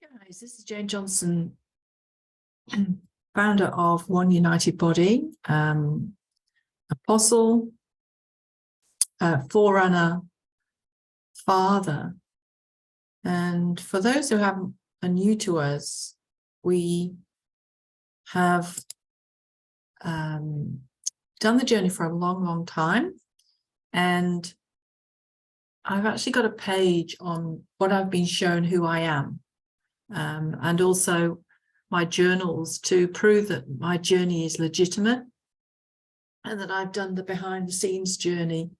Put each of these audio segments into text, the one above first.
Guys, this is Jane Johnson, founder of One United Body, apostle, forerunner, father. And for those who are new to us, we have done the journey for a long, long time. And I've actually got a page on what I've been shown who I am. And also my journals to prove that my journey is legitimate and that I've done the behind the scenes journey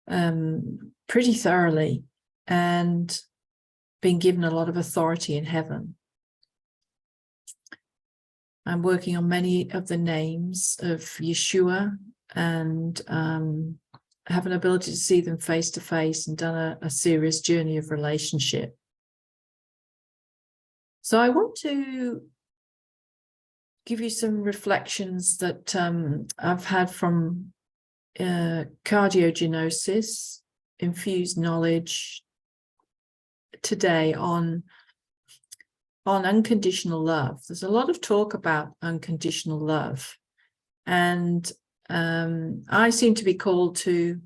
pretty thoroughly and been given a lot of authority in heaven. I'm working on many of the names of Yeshua and have an ability to see them face to face and done a serious journey of relationship. So I want to give you some reflections that I've had from cardiogenosis, infused knowledge today on unconditional love. There's a lot of talk about unconditional love, and I seem to be called to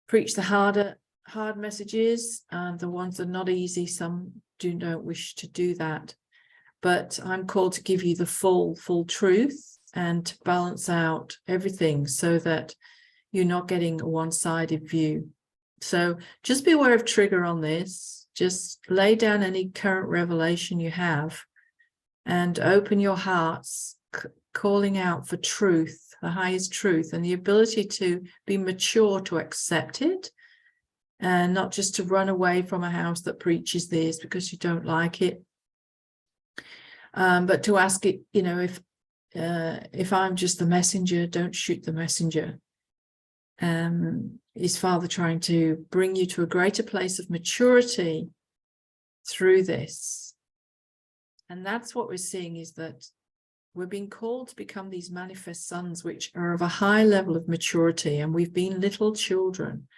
preach the hard messages, and the ones that are not easy. Some don't wish to do that, but I'm called to give you the full truth and to balance out everything so that you're not getting a one-sided view. So just be aware of trigger on this. Just lay down any current revelation you have and open your hearts, calling out for truth, the highest truth, and the ability to be mature to accept it. And not just to run away from a house that preaches this because you don't like it, but to ask it, if I'm just the messenger, don't shoot the messenger. Is Father trying to bring you to a greater place of maturity through this? And that's what we're seeing, is that we're being called to become these manifest sons, which are of a high level of maturity, and we've been little children.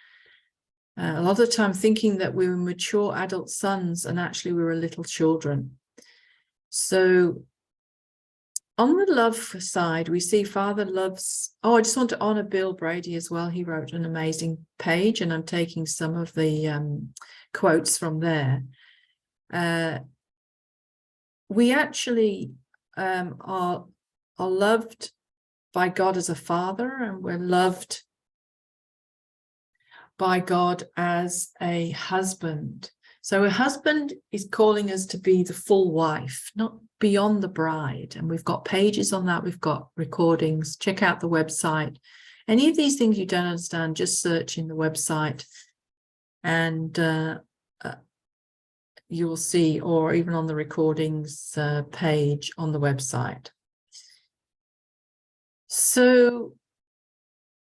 A lot of the time thinking that we were mature adult sons, and actually we were little children. So on the love side, we see Father loves... Oh, I just want to honor Bill Brady as well. He wrote an amazing page, and I'm taking some of the quotes from there. We actually are loved by God as a father, and we're loved by God as a husband. So a husband is calling us to be the full wife, not beyond the bride. And we've got pages on that. We've got recordings. Check out the website. Any of these things you don't understand, just search in the website and you will see, or even on the recordings page on the website. So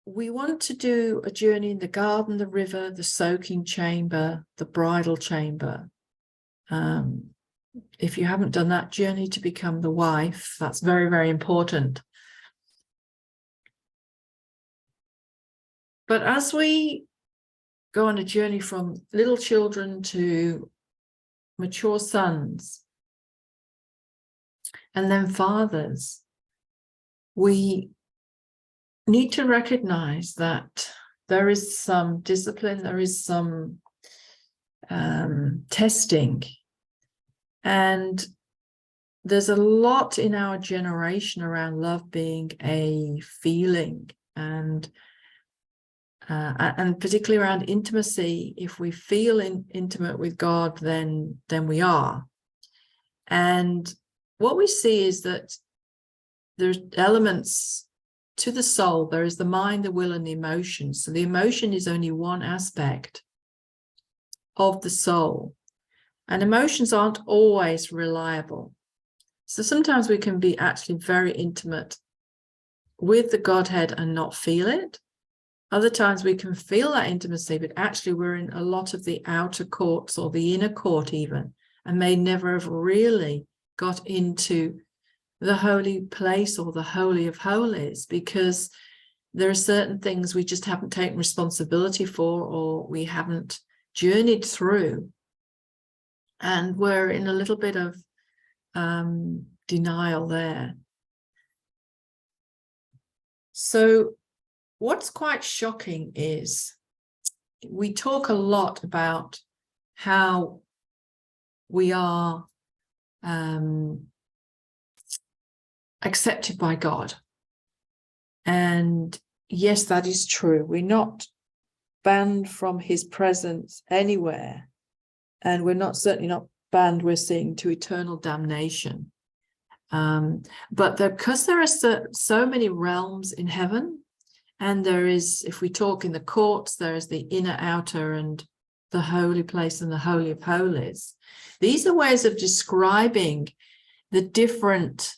we want to do a journey in the garden, the river, the soaking chamber, the bridal chamber. If you haven't done that journey to become the wife, that's very, very important. But as we go on a journey from little children to mature sons and then fathers, we need to recognize that there is some discipline, there is some testing, and there's a lot in our generation around love being a feeling, and particularly around intimacy. If we feel intimate with God, then we are. And what we see is that there's elements to the soul. There is the mind, the will, and the emotion. So the emotion is only one aspect of the soul, and emotions aren't always reliable. So sometimes we can be actually very intimate with the Godhead and not feel it. Other times we can feel that intimacy, but actually we're in a lot of the outer courts or the inner court even, and may never have really got into the holy place or the holy of holies, because there are certain things we just haven't taken responsibility for, or we haven't journeyed through. And we're in a little bit of denial there. So what's quite shocking is we talk a lot about how we are accepted by God. And yes, that is true. We're not banned from his presence anywhere. And we're certainly not banned, we're seeing, to eternal damnation. But because there are so many realms in heaven, and there is, if we talk in the courts, there is the inner, outer, and the holy place and the holy of holies. These are ways of describing the different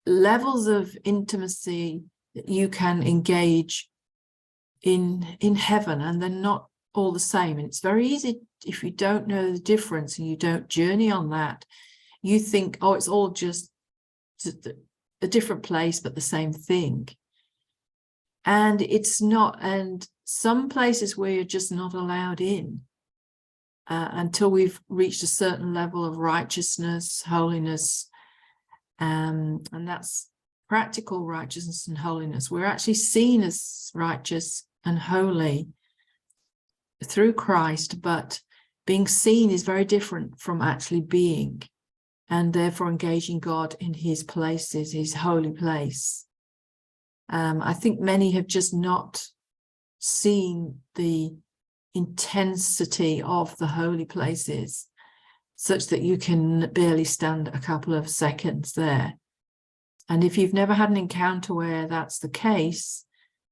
levels of intimacy that you can engage in heaven, and they're not all the same. And it's very easy, if you don't know the difference and you don't journey on that, you think, oh, it's all just a different place but the same thing. And it's not. And some places where you're just not allowed in until we've reached a certain level of righteousness, holiness, and that's practical righteousness and holiness. We're actually seen as righteous and holy through Christ, but being seen is very different from actually being, and therefore engaging God in his places, his holy place. I think many have just not seen the intensity of the holy places, such that you can barely stand a couple of seconds there. And if you've never had an encounter where that's the case,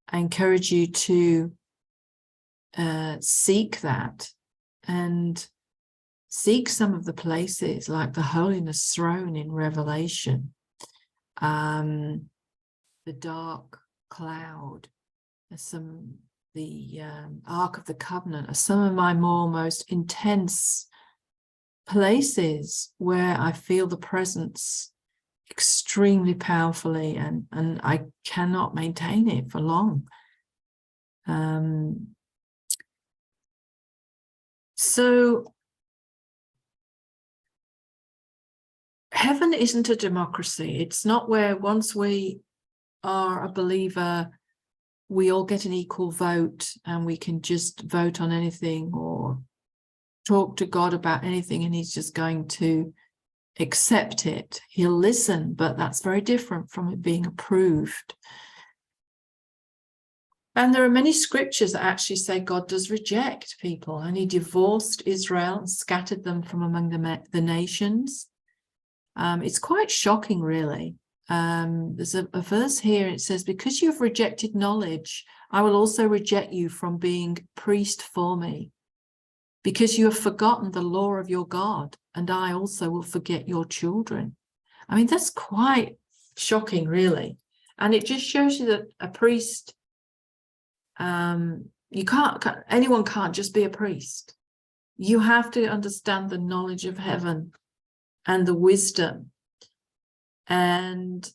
I encourage you to seek that, and seek some of the places like the holiness throne in Revelation, the dark cloud, the Ark of the Covenant are some of my most intense places where I feel the presence extremely powerfully, and I cannot maintain it for long. So heaven isn't a democracy. It's not where once we are a believer, we all get an equal vote and we can just vote on anything or talk to God about anything and he's just going to accept it. He'll listen, but that's very different from it being approved. And there are many scriptures that actually say God does reject people, and he divorced Israel and scattered them from among the nations. It's quite shocking, really. There's a verse here, it says, because you have rejected knowledge, I will also reject you from being priest for me. Because you have forgotten the law of your God, and I also will forget your children. I mean, that's quite shocking, really. And it just shows you that a priest, anyone can't just be a priest. You have to understand the knowledge of heaven and the wisdom. And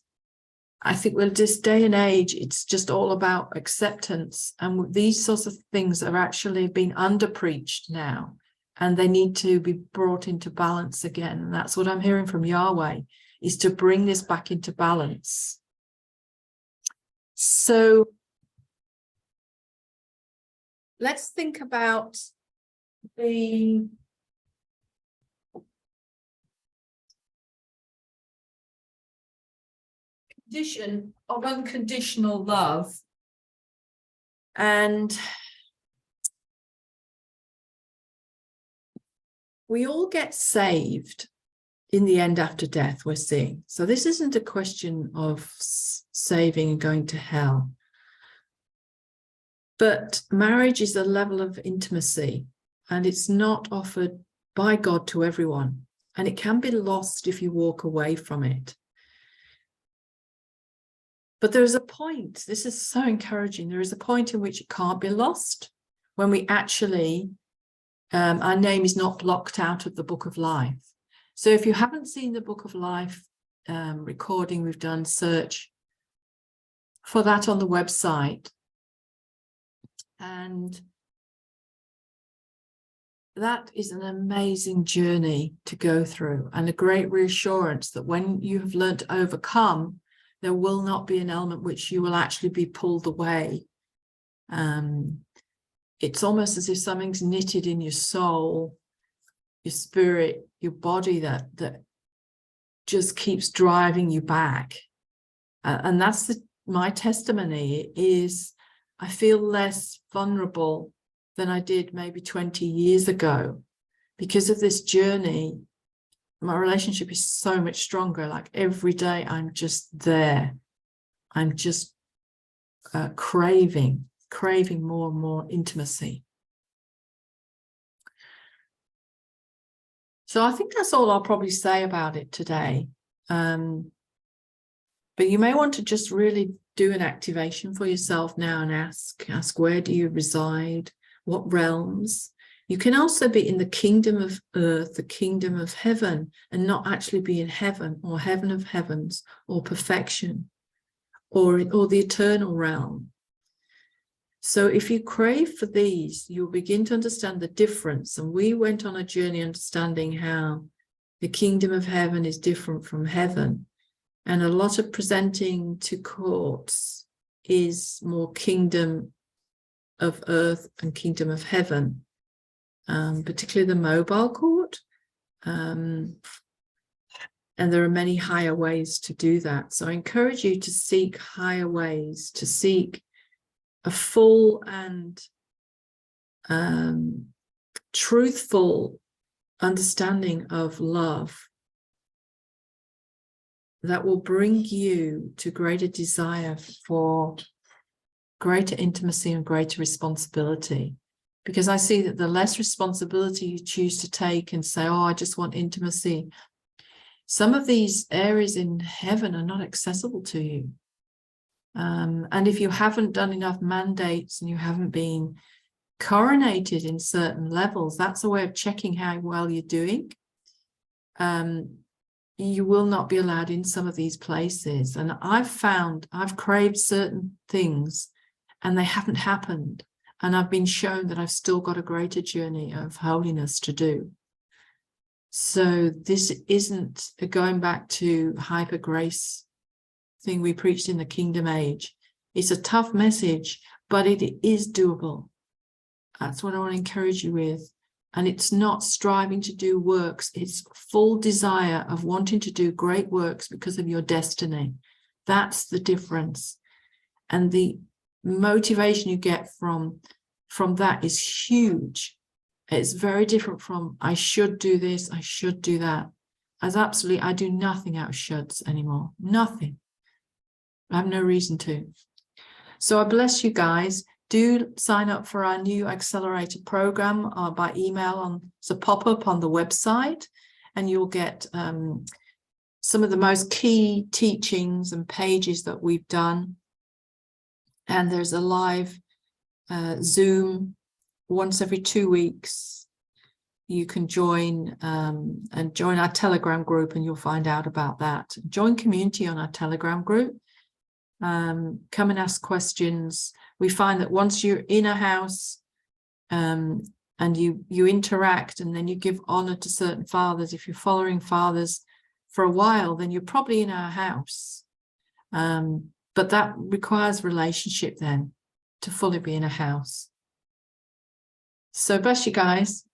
I think with this day and age, it's just all about acceptance. And these sorts of things are actually being under-preached now, and they need to be brought into balance again. And that's what I'm hearing from Yahweh, is to bring this back into balance. So let's think about the condition of unconditional love. And we all get saved in the end after death, we're seeing. So this isn't a question of saving and going to hell. But marriage is a level of intimacy, and it's not offered by God to everyone. And it can be lost if you walk away from it. But there is a point, this is so encouraging, there is a point in which it can't be lost, when we actually, our name is not blocked out of the book of life. So if you haven't seen the book of life recording we've done, search for that on the website. And that is an amazing journey to go through, and a great reassurance that when you have learned to overcome, there will not be an element which you will actually be pulled away. It's almost as if something's knitted in your soul, your spirit, your body, that just keeps driving you back. And that's my testimony is I feel less vulnerable than I did maybe 20 years ago. Because of this journey, my relationship is so much stronger. Like every day I'm just there. I'm just craving more and more intimacy. So I think that's all I'll probably say about it today. But you may want to just really do an activation for yourself now and ask where do you reside? What realms? You can also be in the kingdom of earth, the kingdom of heaven, and not actually be in heaven or heaven of heavens or perfection or the eternal realm. So if you crave for these, you'll begin to understand the difference. And we went on a journey understanding how the kingdom of heaven is different from heaven. And a lot of presenting to courts is more kingdom of earth and kingdom of heaven, particularly the mobile court. And there are many higher ways to do that. So I encourage you to seek higher ways, to seek a full and truthful understanding of love that will bring you to greater desire for greater intimacy and greater responsibility. Because I see that the less responsibility you choose to take and say, oh, I just want intimacy, some of these areas in heaven are not accessible to you. And if you haven't done enough mandates and you haven't been coronated in certain levels, that's a way of checking how well you're doing. You will not be allowed in some of these places. And I've craved certain things and they haven't happened. And I've been shown that I've still got a greater journey of holiness to do. So this isn't going back to hyper grace thing we preached in the kingdom age. It's a tough message, but it is doable. That's what I want to encourage you with. And it's not striving to do works. It's full desire of wanting to do great works because of your destiny. That's the difference. And the motivation you get from that is huge. It's very different from, I should do this, I should do that. As absolutely, I do nothing out of shoulds anymore. Nothing. I have no reason to. So I bless you guys. Do sign up for our new accelerator program by email. It's a pop-up on the website, and you'll get some of the most key teachings and pages that we've done. And there's a live Zoom once every 2 weeks. You can join and join our Telegram group, and you'll find out about that. Join community on our Telegram group. Come and ask questions. We find that once you're in a house and you interact, and then you give honor to certain fathers, if you're following fathers for a while, then you're probably in our house. But that requires relationship then to fully be in a house. So bless you guys.